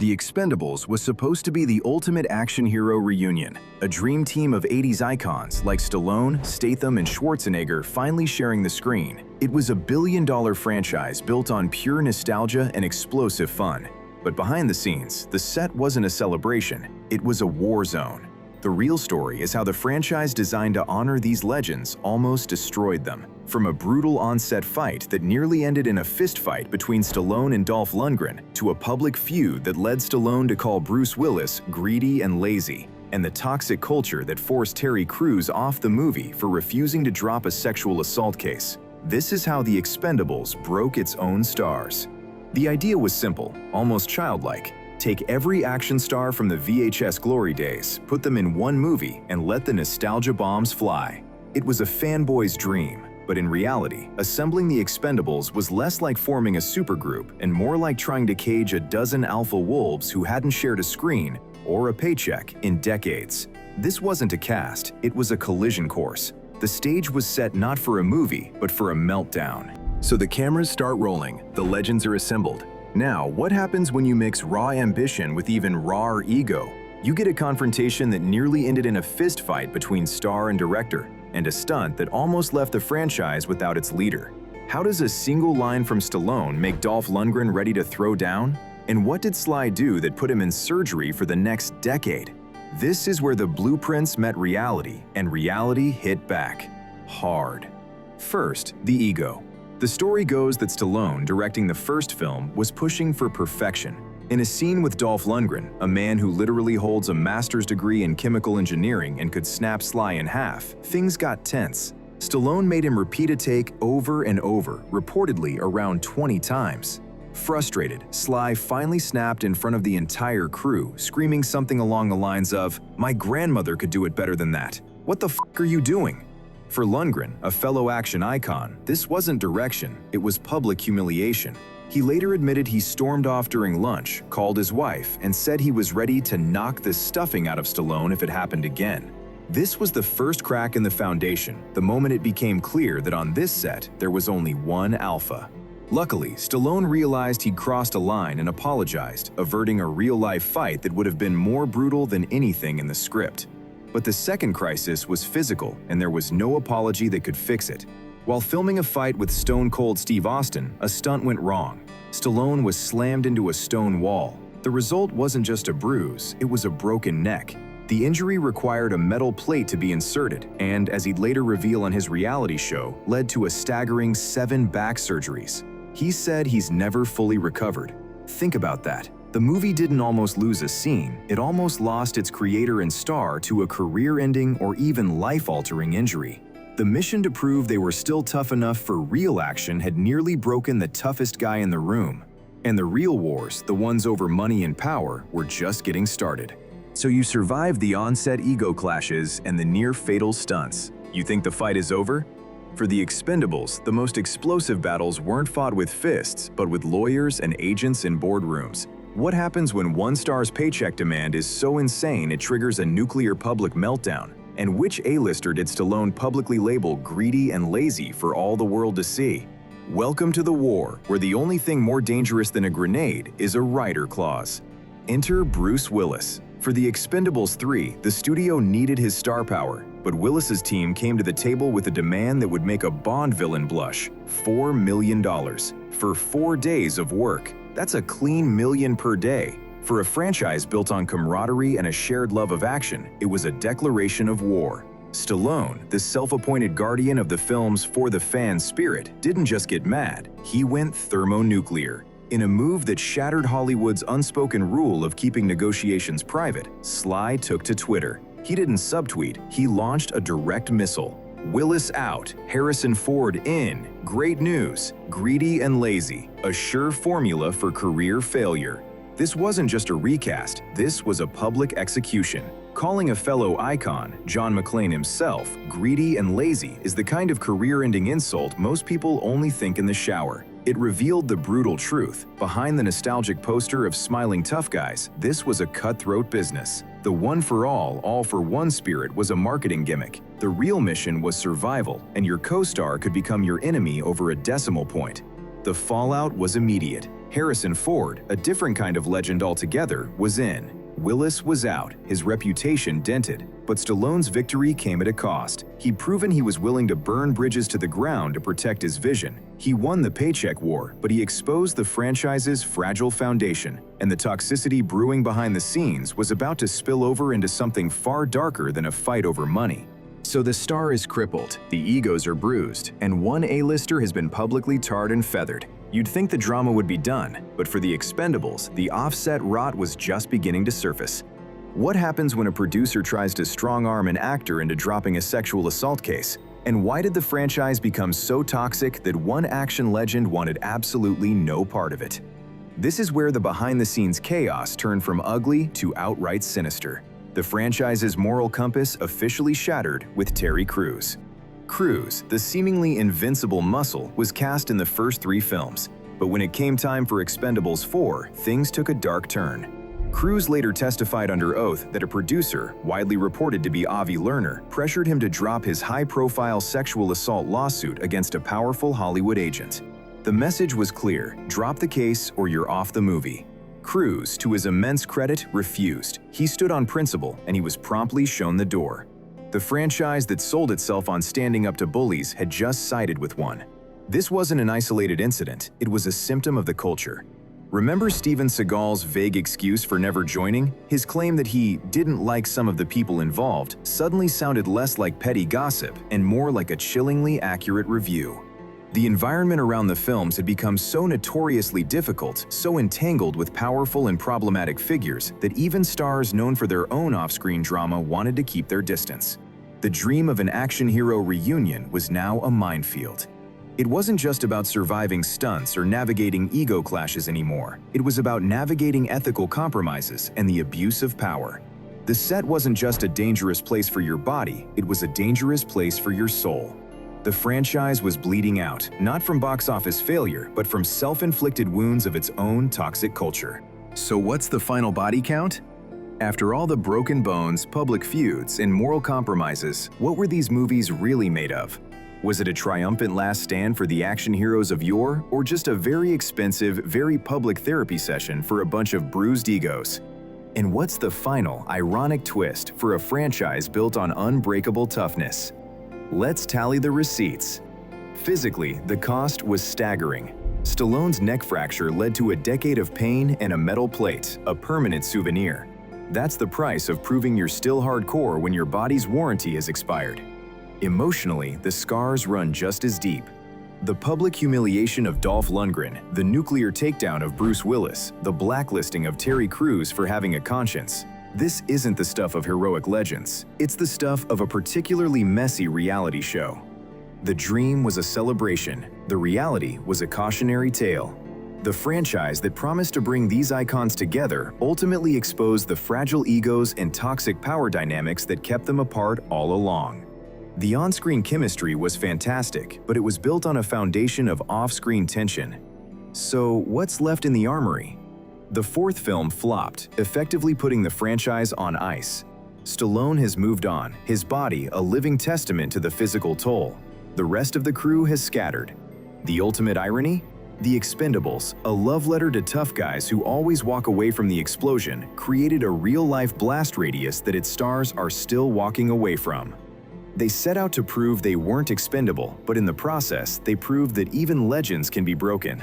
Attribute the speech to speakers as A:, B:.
A: The Expendables was supposed to be the ultimate action hero reunion, a dream team of 80s icons like Stallone, Statham, and Schwarzenegger finally sharing the screen. It was a billion-dollar franchise built on pure nostalgia and explosive fun. But behind the scenes, the set wasn't a celebration, it was a war zone. The real story is how the franchise designed to honor these legends almost destroyed them. From a brutal on-set fight that nearly ended in a fistfight between Stallone and Dolph Lundgren, to a public feud that led Stallone to call Bruce Willis greedy and lazy, and the toxic culture that forced Terry Crews off the movie for refusing to drop a sexual assault case. This is how The Expendables broke its own stars. The idea was simple, almost childlike. Take every action star from the VHS glory days, put them in one movie, and let the nostalgia bombs fly. It was a fanboy's dream, but in reality, assembling the Expendables was less like forming a supergroup and more like trying to cage a dozen alpha wolves who hadn't shared a screen or a paycheck in decades. This wasn't a cast, it was a collision course. The stage was set not for a movie, but for a meltdown. So the cameras start rolling, the legends are assembled. Now, what happens when you mix raw ambition with even rawer ego? You get a confrontation that nearly ended in a fist fight between star and director, and a stunt that almost left the franchise without its leader. How does a single line from Stallone make Dolph Lundgren ready to throw down? And what did Sly do that put him in surgery for the next decade? This is where the blueprints met reality, and reality hit back. Hard. First, the ego. The story goes that Stallone, directing the first film, was pushing for perfection. In a scene with Dolph Lundgren, a man who literally holds a master's degree in chemical engineering and could snap Sly in half, things got tense. Stallone made him repeat a take over and over, reportedly around 20 times. Frustrated, Sly finally snapped in front of the entire crew, screaming something along the lines of, "My grandmother could do it better than that. What the f*** are you doing?" For Lundgren, a fellow action icon, this wasn't direction, it was public humiliation. He later admitted he stormed off during lunch, called his wife, and said he was ready to knock the stuffing out of Stallone if it happened again. This was the first crack in the foundation, the moment it became clear that on this set, there was only one alpha. Luckily, Stallone realized he'd crossed a line and apologized, averting a real-life fight that would have been more brutal than anything in the script. But the second crisis was physical, and there was no apology that could fix it. While filming a fight with Stone Cold Steve Austin, a stunt went wrong. Stallone was slammed into a stone wall. The result wasn't just a bruise, it was a broken neck. The injury required a metal plate to be inserted, and, as he'd later reveal on his reality show, led to a staggering 7 back surgeries. He said he's never fully recovered. Think about that. The movie didn't almost lose a scene, it almost lost its creator and star to a career-ending or even life-altering injury. The mission to prove they were still tough enough for real action had nearly broken the toughest guy in the room. And the real wars, the ones over money and power, were just getting started. So you survived the on-set ego clashes and the near-fatal stunts. You think the fight is over? For the Expendables, the most explosive battles weren't fought with fists, but with lawyers and agents in boardrooms. What happens when one star's paycheck demand is so insane it triggers a nuclear public meltdown? And which A-lister did Stallone publicly label greedy and lazy for all the world to see? Welcome to the war, where the only thing more dangerous than a grenade is a rider clause. Enter Bruce Willis. For The Expendables 3, the studio needed his star power, but Willis's team came to the table with a demand that would make a Bond villain blush: $4 million. For 4 days of work. That's a clean million per day. For a franchise built on camaraderie and a shared love of action, it was a declaration of war. Stallone, the self-appointed guardian of the film's for the fans spirit, didn't just get mad, he went thermonuclear. In a move that shattered Hollywood's unspoken rule of keeping negotiations private, Sly took to Twitter. He didn't subtweet, he launched a direct missile. Willis out, Harrison Ford in. Great news. Greedy and lazy. A sure formula for career failure. This wasn't just a recast, this was a public execution. Calling a fellow icon, John McClane himself, greedy and lazy is the kind of career-ending insult most people only think in the shower. It revealed the brutal truth. Behind the nostalgic poster of smiling tough guys, this was a cutthroat business. The all for one spirit was a marketing gimmick. The real mission was survival, and your co-star could become your enemy over a decimal point. The fallout was immediate. Harrison Ford, a different kind of legend altogether, was in. Willis was out, his reputation dented, but Stallone's victory came at a cost. He'd proven he was willing to burn bridges to the ground to protect his vision. He won the paycheck war, but he exposed the franchise's fragile foundation, and the toxicity brewing behind the scenes was about to spill over into something far darker than a fight over money. So the star is crippled, the egos are bruised, and one A-lister has been publicly tarred and feathered. You'd think the drama would be done, but for the Expendables, the offset rot was just beginning to surface. What happens when a producer tries to strong-arm an actor into dropping a sexual assault case? And why did the franchise become so toxic that one action legend wanted absolutely no part of it? This is where the behind-the-scenes chaos turned from ugly to outright sinister. The franchise's moral compass officially shattered with Terry Crews. Crews, the seemingly invincible muscle, was cast in the first 3 films, but when it came time for Expendables 4, things took a dark turn. Crews later testified under oath that a producer, widely reported to be Avi Lerner, pressured him to drop his high-profile sexual assault lawsuit against a powerful Hollywood agent. The message was clear: drop the case or you're off the movie. Crews, to his immense credit, refused. He stood on principle, and he was promptly shown the door. The franchise that sold itself on standing up to bullies had just sided with one. This wasn't an isolated incident, it was a symptom of the culture. Remember Steven Seagal's vague excuse for never joining? His claim that he didn't like some of the people involved suddenly sounded less like petty gossip and more like a chillingly accurate review. The environment around the films had become so notoriously difficult, so entangled with powerful and problematic figures, that even stars known for their own off-screen drama wanted to keep their distance. The dream of an action hero reunion was now a minefield. It wasn't just about surviving stunts or navigating ego clashes anymore. It was about navigating ethical compromises and the abuse of power. The set wasn't just a dangerous place for your body, it was a dangerous place for your soul. The franchise was bleeding out, not from box office failure, but from self-inflicted wounds of its own toxic culture. So what's the final body count? After all the broken bones, public feuds, and moral compromises, what were these movies really made of? Was it a triumphant last stand for the action heroes of yore, or just a very expensive, very public therapy session for a bunch of bruised egos? And what's the final, ironic twist for a franchise built on unbreakable toughness? Let's tally the receipts. Physically, the cost was staggering. Stallone's neck fracture led to a decade of pain and a metal plate, a permanent souvenir. That's the price of proving you're still hardcore when your body's warranty has expired. Emotionally, the scars run just as deep. The public humiliation of Dolph Lundgren, the nuclear takedown of Bruce Willis, the blacklisting of Terry Crews for having a conscience. This isn't the stuff of heroic legends. It's the stuff of a particularly messy reality show. The dream was a celebration. The reality was a cautionary tale. The franchise that promised to bring these icons together ultimately exposed the fragile egos and toxic power dynamics that kept them apart all along. The on-screen chemistry was fantastic, but it was built on a foundation of off-screen tension. So what's left in the armory? The 4th film flopped, effectively putting the franchise on ice. Stallone has moved on, his body a living testament to the physical toll. The rest of the crew has scattered. The ultimate irony? The Expendables, a love letter to tough guys who always walk away from the explosion, created a real-life blast radius that its stars are still walking away from. They set out to prove they weren't expendable, but in the process, they proved that even legends can be broken.